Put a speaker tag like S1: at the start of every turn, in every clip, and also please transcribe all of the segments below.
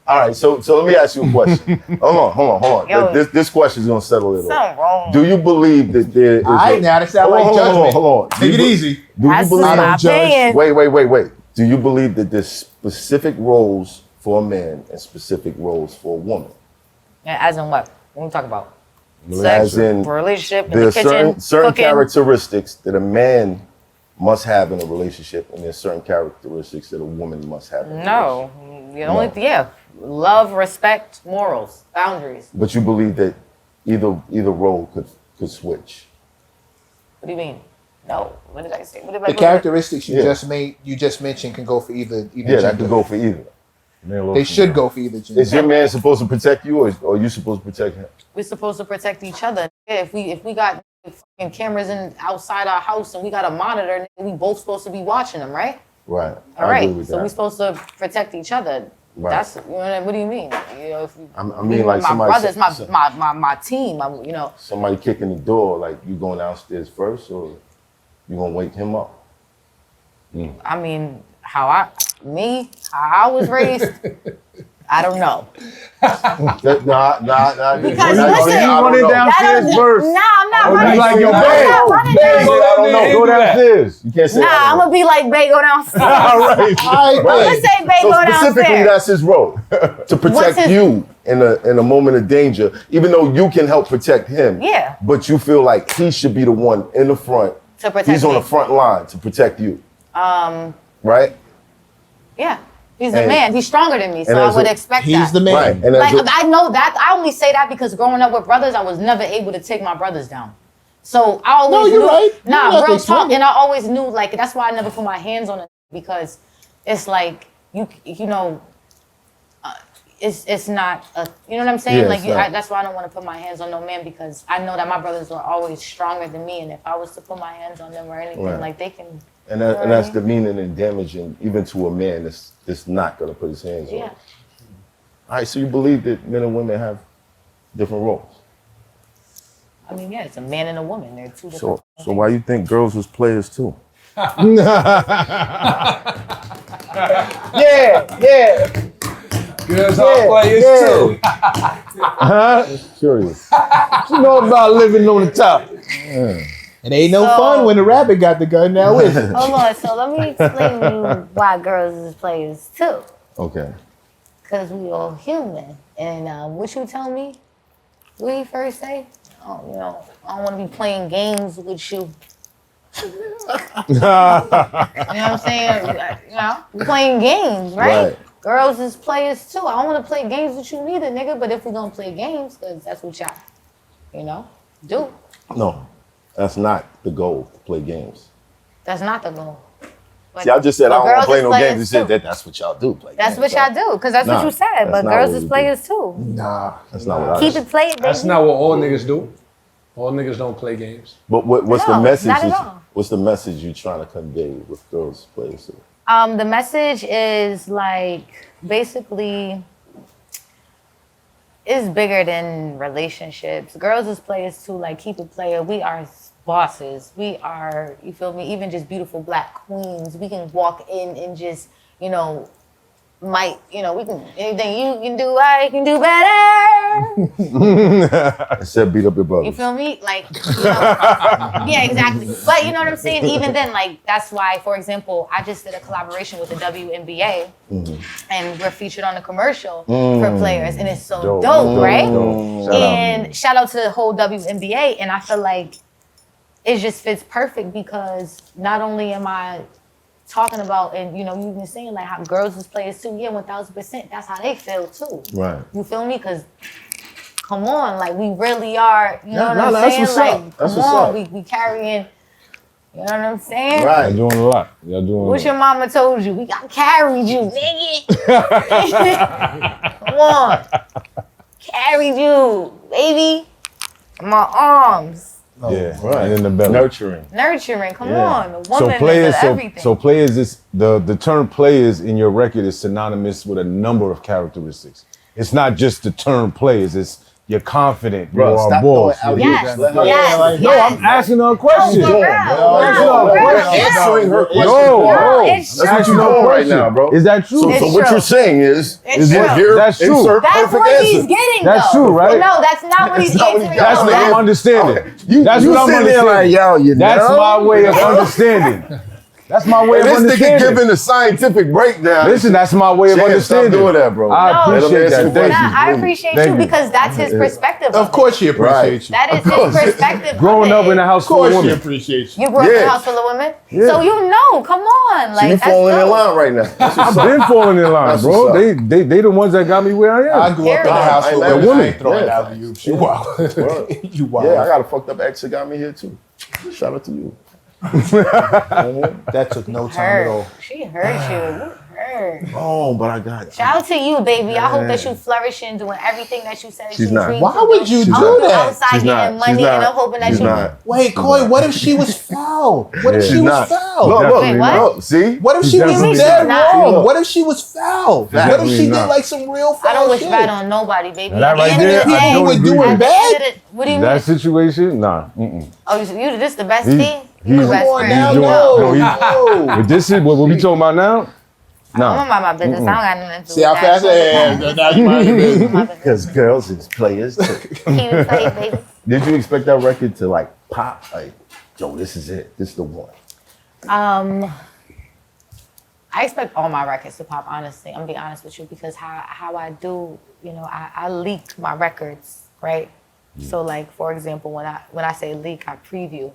S1: All right, so let me ask you a question. hold on.
S2: Yo,
S1: this question is gonna settle it.
S2: Something wrong.
S1: Do you believe that there is?
S3: All right, now that sounds like judgment.
S1: Hold on.
S3: Take it easy.
S1: Do you believe?
S2: my opinion.
S1: Wait. Do you believe that there's specific roles for a man and specific roles for a woman?
S2: As in what? What are we talking about?
S1: As
S2: Sex,
S1: in,
S2: relationship, in
S1: there
S2: the
S1: are
S2: kitchen,
S1: certain
S2: cooking.
S1: characteristics that a man must have in a relationship, and there's certain characteristics that a woman must have. In a
S2: No, the only love, respect, morals, boundaries.
S1: But you believe that either role could switch.
S2: What do you mean? No. What did I say? What did
S3: The characteristics you just mentioned can go for either
S1: Yeah,
S3: gender.
S1: that could go for either.
S3: They should go for either gender.
S1: Is your man supposed to protect you, or are you supposed to protect him?
S2: We're supposed to protect each other. If we got fucking cameras outside our house and we got a monitor, we both supposed to be watching them, right?
S1: Right.
S2: All right. So we're supposed to protect each other.
S1: Right.
S2: That's what do you mean? You know,
S1: I mean, like
S2: my
S1: somebody,
S2: brothers, my team. You know.
S1: Somebody kicking the door, like you going downstairs first, or you gonna wake him up?
S2: I mean, how I was raised, I don't know.
S1: Nah.
S2: Because
S1: listen,
S4: you run it downstairs first.
S2: Nah, I'm not
S4: Or
S2: running.
S4: you like your
S2: I'm
S4: babe.
S2: not running
S4: Babe,
S2: downstairs.
S4: go down there and
S1: Go
S4: do that.
S1: downstairs. You can't say
S2: Nah,
S1: that.
S2: I'm gonna be like, babe, go downstairs.
S1: All right.
S2: I'm gonna say, babe,
S1: So
S2: go
S1: specifically,
S2: downstairs.
S1: that's his role to protect you in a moment of danger. Even though you can help protect him,
S2: Yeah.
S1: But you feel like he should be the one in the front.
S2: To protect
S1: He's on
S2: me.
S1: the front line to protect you. Right.
S2: Yeah. He's a man. He's stronger than me, so
S1: and
S2: I
S1: as
S2: would
S1: a-
S2: expect that.
S3: He's the man.
S1: Right. And
S2: Like,
S1: as a-
S2: I know that. I only say that because growing up with brothers, I was never able to take my brothers down. So I always
S3: No, you're
S2: knew.
S3: right.
S2: Nah,
S3: You're not
S2: real
S3: the
S2: talk.
S3: strong.
S2: And I always knew, like, that's why I never put my hands on it, because it's like, you know, it's not, you know what I'm saying?
S1: Yeah,
S2: like,
S1: it's not.
S2: that's why I don't want to put my hands on no man, because I know that my brothers are always stronger than me. And if I was to put my hands on them or anything,
S1: Right.
S2: like, they can.
S1: And that's demeaning and damaging even to a man that's not gonna put his hands on.
S2: Yeah.
S1: it. All right, so you believe that men and women have different roles.
S2: I mean, yeah, it's a man and a woman. They're two different.
S1: So why you think girls was players too?
S3: Yeah.
S4: Girls are players too.
S1: Curious.
S4: You know about living on the top.
S3: It ain't no fun when the rabbit got the gun now, is it?
S2: Hold on, so let me explain to you why girls is players too.
S1: Okay.
S2: Because we all human. And what you tell me? What did you first say? Oh, you know, I don't want to be playing games with you. You know what I'm saying? You know, we playing games, right? Girls is players too. I don't want to play games with you neither, nigga. But if we're going to play games, because that's what y'all, you know, do.
S1: No, that's not the goal, to play games.
S2: That's not the goal. But,
S1: See, I just said I don't want
S2: girls
S1: to play
S2: is
S1: no
S2: players
S1: games. You said
S2: too.
S1: that's what y'all do, play
S2: That's
S1: games.
S2: what y'all do, because that's
S1: Nah,
S2: what you said.
S1: that's
S2: But
S1: not
S2: girls
S1: what
S2: is
S1: we
S2: players too.
S3: Nah.
S1: That's not what I
S2: Keep it playing, baby.
S4: That's not what all niggas do. All niggas don't play games.
S1: But what's
S2: No,
S1: the message?
S2: not at all.
S1: What's the message you trying to convey with girls players too?
S2: The message is like basically is bigger than relationships. Girls is players too. Like, keep it player. We are bosses. We are, you feel me? Even just beautiful black queens. We can walk in and just, you know, we can, anything you can do, I can do better.
S1: Except beat up your brothers.
S2: You feel me? Like, you know, yeah, exactly. But you know what I'm saying? Even then, like, that's why, for example, I just did a collaboration with the WNBA, and we're featured on a commercial for players, and it's so dope, right? And shout out to the whole WNBA, and I feel like it just fits perfect, because not only am I talking about, and you know, you've been saying like how girls is players too. Yeah, 1000%. That's how they feel too.
S1: Right.
S2: You feel me? Because come on, like, we really are. You know what I'm
S1: that's
S2: saying?
S1: what's
S2: Like,
S1: up. That's
S2: come
S1: what's
S2: on,
S1: up.
S2: we carrying. You know what I'm saying?
S1: Right.
S4: Y'all doing a lot. Y'all doing
S2: What your mama told you? I carried you, nigga. Come on, carried you, baby. My arms.
S4: Yeah,
S1: Right.
S4: and in the belly.
S1: Nurturing.
S2: Nurturing, come
S1: Yeah.
S2: on. The woman is everything.
S4: So players is the term players in your record is synonymous with a number of characteristics. It's not just the term players, it's
S5: you're confident,
S1: Bro,
S5: you're a
S1: stop
S5: boss.
S1: throwing
S5: you're-
S1: out
S2: Yes,
S1: Let her-
S2: yes,
S5: No,
S2: yes.
S5: I'm asking her a question.
S2: No, for real.
S1: No,
S2: for
S1: we're
S2: real.
S1: answering her question.
S5: No,
S2: No,
S5: no.
S2: it's
S1: That's what
S2: true.
S1: you're doing right
S5: question.
S1: now, bro.
S5: Is that true?
S1: So,
S2: It's
S1: so what
S2: true.
S1: you're saying is
S2: It's true.
S1: here,
S5: That's true.
S1: insert
S2: That's
S1: perfect
S2: what
S1: answer.
S2: he's getting,
S5: That's
S2: though.
S5: true, right?
S2: No, that's not what he's
S1: That's not what he
S2: answering.
S1: got.
S5: That's
S1: No,
S5: what I'm
S1: man.
S5: understanding.
S1: You,
S5: That's
S1: you
S5: what I'm
S1: sitting there
S5: understanding.
S1: like, yo, you
S5: That's
S1: know?
S5: my way of
S1: You know?
S5: understanding. That's my way
S1: And
S5: of
S1: this nigga
S5: understanding.
S1: giving a scientific breakdown.
S5: Listen, that's my way of
S1: Chance,
S5: understanding.
S1: Stop doing that, bro.
S5: I
S2: No,
S5: appreciate
S1: let
S5: that.
S1: him
S5: Thank
S1: answer
S5: you.
S2: Nah, I appreciate
S5: Thank
S2: you
S5: you.
S2: because that's his perspective.
S3: Of course she appreciates you.
S2: That is his perspective.
S5: Growing
S2: of
S5: up
S2: it.
S5: in a house
S3: Of
S5: full of
S3: course she
S5: women.
S3: appreciates you.
S2: You grew up in
S1: Yeah.
S2: a house full of women?
S5: Yeah.
S2: So you know, come on.
S1: So you
S2: Like, that's
S1: falling in
S2: dope.
S1: line right now. That's what's
S5: I've
S1: up.
S5: been falling in line,
S1: That's
S5: bro.
S1: what's up.
S5: They the ones that got me where I
S3: I
S5: am.
S3: grew up in a
S2: Period.
S3: house
S1: I
S3: full
S1: ain't
S3: of
S1: mad
S3: women.
S1: at
S3: I ain't throwing
S1: Yeah.
S3: out you. You wild.
S1: Word.
S3: You wild.
S1: Yeah, I got a fucked up ex that got me here too. Shout out to you.
S3: That took no time at all.
S2: Hurt. She hurt you. You hurt.
S1: Oh, but I got.
S2: Shout out to you, baby. I hope that you flourishing, doing everything that you said
S1: She's
S2: you
S1: not.
S2: dreamed
S3: Why
S2: to
S3: would
S2: do.
S3: you do
S2: I'm
S3: that?
S2: outside
S1: She's
S2: getting
S1: not.
S2: money,
S1: She's not.
S2: and I'm hoping that
S1: She's
S2: you.
S1: not.
S3: Wait, Coi, what if she was foul? What if
S1: Yeah.
S3: she
S1: She's
S3: was
S1: not.
S3: foul?
S1: Look, look,
S2: Wait, what?
S1: look. See?
S3: What if she
S5: She's
S3: was
S5: definitely
S3: dead
S2: not.
S3: wrong?
S1: Look.
S3: What if she was foul? What if
S5: Definitely
S3: she did
S5: not.
S3: like some real foul
S2: I don't wish
S3: shit?
S2: bad on nobody, baby.
S5: Now that
S2: At the
S5: right
S2: end of
S5: there,
S2: the
S5: I
S2: day-
S5: don't
S3: People
S5: agree.
S3: were doing
S2: at the
S3: bad?
S2: end of the- What do you
S5: That
S2: mean?
S5: situation, nah. Mm-mm.
S2: Oh, you this the best
S5: He-
S2: thing?
S5: he-
S2: You the
S5: Come
S2: best
S3: Come on
S2: friend.
S3: now,
S5: doing- no,
S3: no.
S5: But this is what we talking about now.
S2: I'm
S5: Nah.
S2: about my business. I don't got nothing to do
S3: See
S2: with
S3: how
S2: that.
S3: fast I am. Now you mind your business.
S1: Because girls is players. Too.
S2: Keep it playing, baby.
S1: Did you expect that record to like pop? Like, yo, this is it. This is the one.
S2: I expect all my records to pop, honestly. I'm gonna be honest with you, because how I do, you know, I leak my records, right? So like, for example, when I say leak, I preview.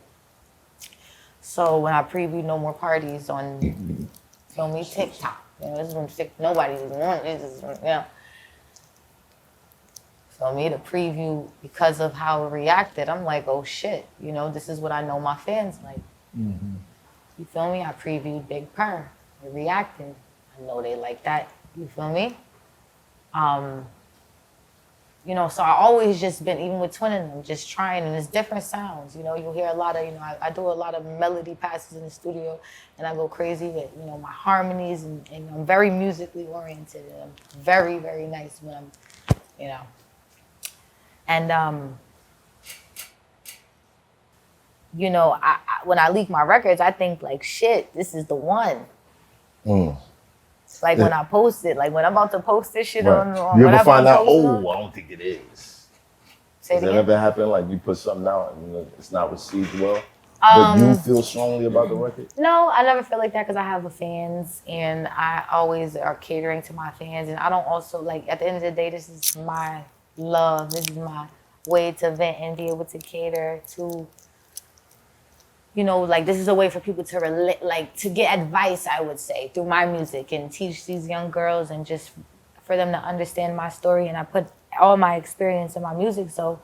S2: So when I preview No More Parties on, feel me, TikTok, you know, this is when nobody's doing this, you know. Feel me, the preview, because of how it reacted, I'm like, oh shit, you know, this is what I know my fans like. You feel me? I previewed Big Purr. They reacted. I know they like that. You feel me? You know, so I always just been, even with twinning them, just trying, and it's different sounds. You know, you'll hear a lot of, you know, I do a lot of melody passes in the studio, and I go crazy with, you know, my harmonies, and I'm very musically oriented, and I'm very, very nice when I'm, you know. And, you know, I when I leak my records, I think like, shit, this is the one. It's like when I post it, like when I'm about to post this shit on
S1: You ever
S2: whatever
S1: find
S2: I'm
S1: out?
S2: posting
S1: Oh,
S2: on.
S1: I don't think it is.
S2: Say it
S1: Has that
S2: again.
S1: ever happened? Like you put something out and it's not received well, but you feel strongly about the record?
S2: No, I never feel like that because I have fans, and I always are catering to my fans. And I don't also, like, at the end of the day, this is my love. This is my way to vent and be able to cater to, you know, like, this is a way for people to relate, like, to get advice, I would say, through my music, and teach these young girls, and just for them to understand my story. And I put all my experience in my music, so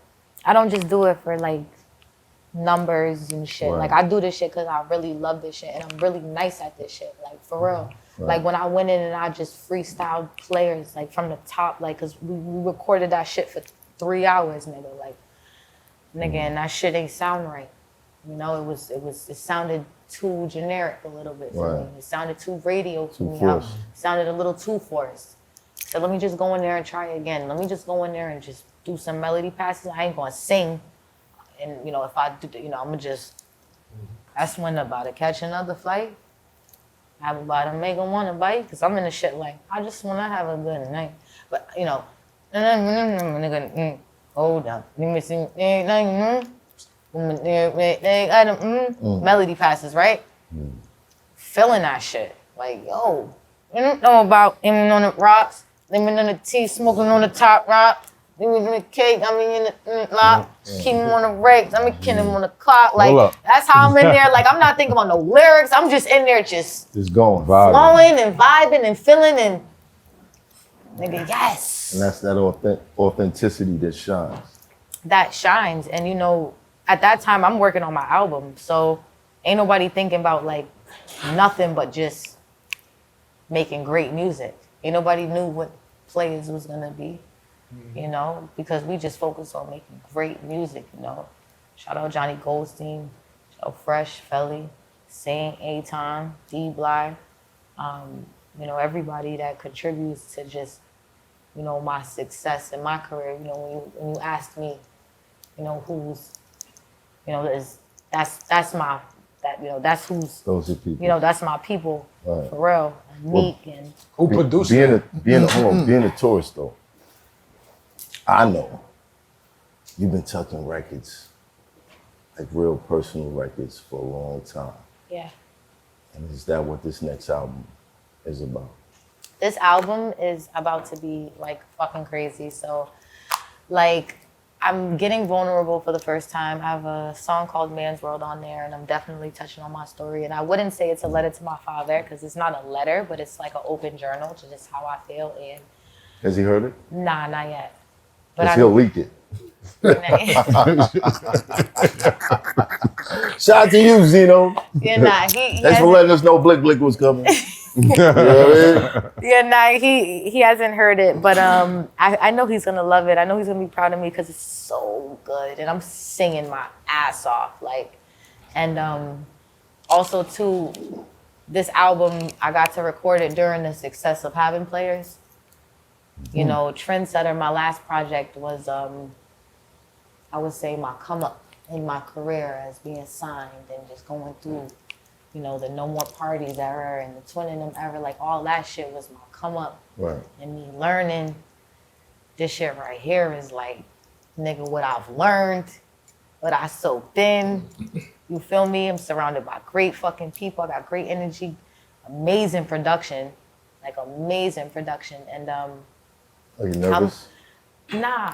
S2: I don't just do it for, like, numbers and shit.
S1: Right.
S2: Like, I do this shit because I really love this shit, and I'm really nice at this shit, like, for real.
S1: Right.
S2: Like, when I went in and I just freestyled players, like, from the top, like, because we recorded that shit for 3 hours, nigga, like, nigga, and that shit ain't sound right. You know, it sounded too generic a little bit for
S1: Right.
S2: me. It sounded too radio to
S1: Too
S2: me.
S1: forced.
S2: It sounded a little too forced. So let me just go in there and try again. Let me just go in there and just do some melody passes. I ain't gonna sing. And, you know, if I do, you know, I'm gonna just, that's when about to catch another flight. I'm about to make them want to bite, because I'm in the shit like, I just want to have a good night. But, you know, nigga, hold up. Let me see. Melody passes, right? Feeling that shit. Like, yo, you don't know about aiming on the rocks, lemon on the tea, smoking on the top rock, lemon in the cake, I mean in the lock, keep him on the brakes, I mean kill him on the clock.
S5: Hold
S2: Like,
S5: up.
S2: that's how I'm in there. Like, I'm not thinking about no lyrics. I'm just in there just
S1: It's going.
S2: flowing and vibing and feeling, and nigga, yes.
S1: And that's that authenticity that shines.
S2: That shines. And, you know, at that time, I'm working on my album, so ain't nobody thinking about, like, nothing but just making great music. Ain't nobody knew what Players was gonna be, you know, because we just focused on making great music, you know. Shout out Johnny Goldstein, shout out Fresh, Felly, Saint, A-Time, D-Bly, you know, everybody that contributes to just you know, my success in my career. You know, when you ask me, you know, who's, you know, that's my, that, you know, that's who's,
S1: Those are people.
S2: you know, that's my people,
S1: Right.
S2: for real. Meek and
S4: Who produced
S1: being
S4: it?
S1: being a tourist though, I know you've been tucking records, like real personal records, for a long time.
S2: yeah.
S1: And is that what this next album is about?
S2: This album is about to be like fucking crazy. So, like, I'm getting vulnerable for the first time. I have a song called Man's World on there, and I'm definitely touching on my story. And I wouldn't say it's a letter to my father, because it's not a letter, but it's like an open journal to just how I feel. And
S1: Has he heard it?
S2: nah, not yet. But
S1: Because he'll leak it. Shout out to you, Zeno.
S2: yeah, nah, he
S1: Thanks for
S2: hasn't,
S1: letting us know Blick Blick was coming. You know what I mean?
S2: yeah, nah, he hasn't heard it, but I know he's gonna love it. I know he's gonna be proud of me because it's so good, and I'm singing my ass off, like, and also too, this album I got to record it during the success of having players. You know, Trendsetter, my last project was I would say my come up in my career as being signed and just going through, you know, the No More Parties era and the Twinning Them era, like all that shit was my come up.
S1: Right.
S2: And me learning this shit right here is like, nigga, what I've learned, what I soaked in. You feel me? I'm surrounded by great fucking people. I got great energy, amazing production, like amazing production. And
S1: Are you nervous?
S2: nah,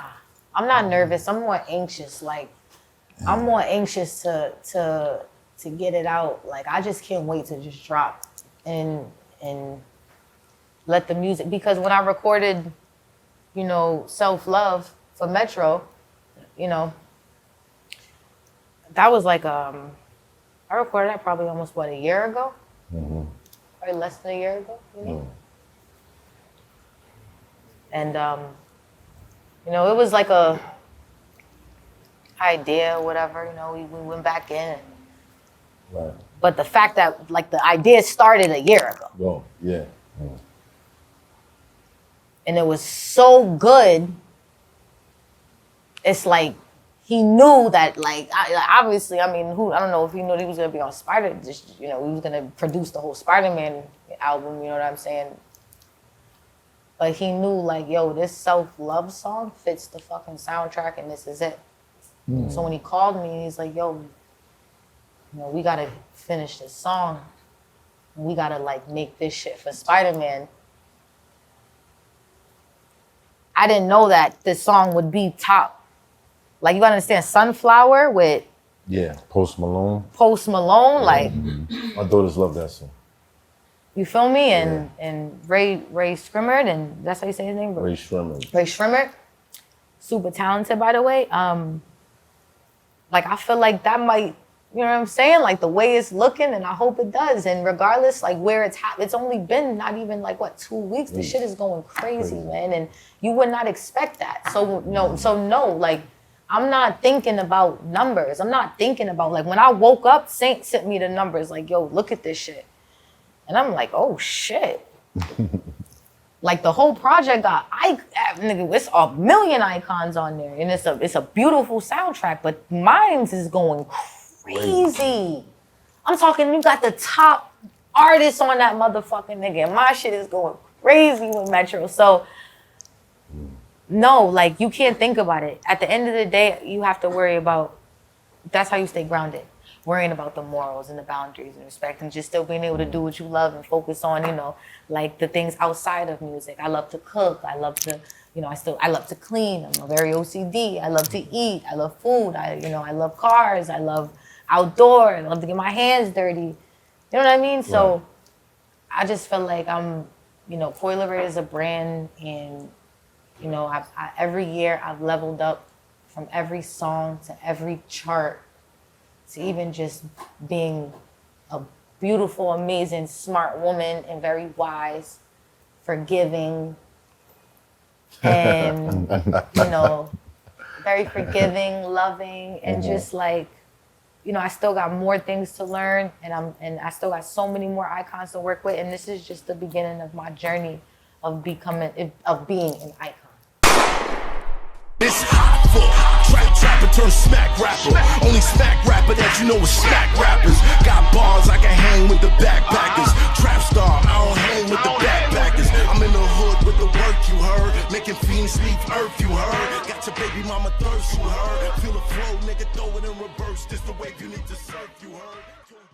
S2: I'm not nervous. I'm more anxious. Like, I'm more anxious to get it out. Like, I just can't wait to just drop and let the music, because when I recorded, you know, Self Love for Metro, you know, that was like I recorded that probably almost a year ago, probably less than a year ago, you know. And you know, it was like a idea, whatever, you know, we went back in.
S1: Right.
S2: But the fact that, like, the idea started a year ago.
S1: Oh, yeah.
S2: And it was so good. It's like, he knew that, like, obviously, I mean, I don't know if he knew he was going to be on you know, he was going to produce the whole Spider-Man album, you know what I'm saying? But he knew, like, yo, this self-love song fits the fucking soundtrack, and this is it. So when he called me, he's like, yo, you know, we got to finish this song. We got to, like, make this shit for Spider-Man. I didn't know that this song would be top. Like, you gotta understand, Sunflower with
S5: Post Malone.
S2: Post Malone, like,
S1: My daughters love that song.
S2: you feel me? And Ray Shrimmer, and that's how you say his name?
S1: Ray Shrimmer.
S2: Ray Shrimmer, super talented, by the way. Like, I feel like that might, you know what I'm saying? Like, the way it's looking, and I hope it does. And regardless, like, where it's only been not even, like, 2 weeks? The shit is going crazy, man. And you would not expect that. So no, like, I'm not thinking about numbers. I'm not thinking about, like, when I woke up, Saint sent me the numbers, like, yo, look at this shit. And I'm like, oh, shit. Like, the whole project got, nigga, it's a million icons on there. And it's a beautiful soundtrack, but mine's is going crazy. I'm talking, you got the top artists on that motherfucking nigga. And my shit is going crazy with Metro. So, no, like, you can't think about it. At the end of the day, you have to worry about, that's how you stay grounded. Worrying about the morals and the boundaries and respect, and just still being able to do what you love and focus on, you know, like, the things outside of music. I love to cook. I love to, you know, I love to clean. I'm very OCD. I love to eat. I love food. I love cars. I love outdoor. I love to get my hands dirty. You know what I mean? So I just feel like I'm, you know, Coi Leray is a brand, and, you know, every year I've leveled up from every song to every chart to even just being a beautiful, amazing, smart woman and very wise, forgiving, and, you know, very forgiving, loving, and just like, you know, I still got more things to learn, and I still got so many more icons to work with, and this is just the beginning of my journey of being an icon.
S6: It's Hoffa, trapper turn smack rapper. Only smack rapper that you know is smack rappers. Got bars, I can hang with the backpackers. Trap star, I don't hang with the backpackers. I'm in the hood with the work you heard. Making fiends leave earth you heard. Got your baby mama thirst you heard. Feel the flow, nigga, throw it in reverse. This the wave you need to surf you heard.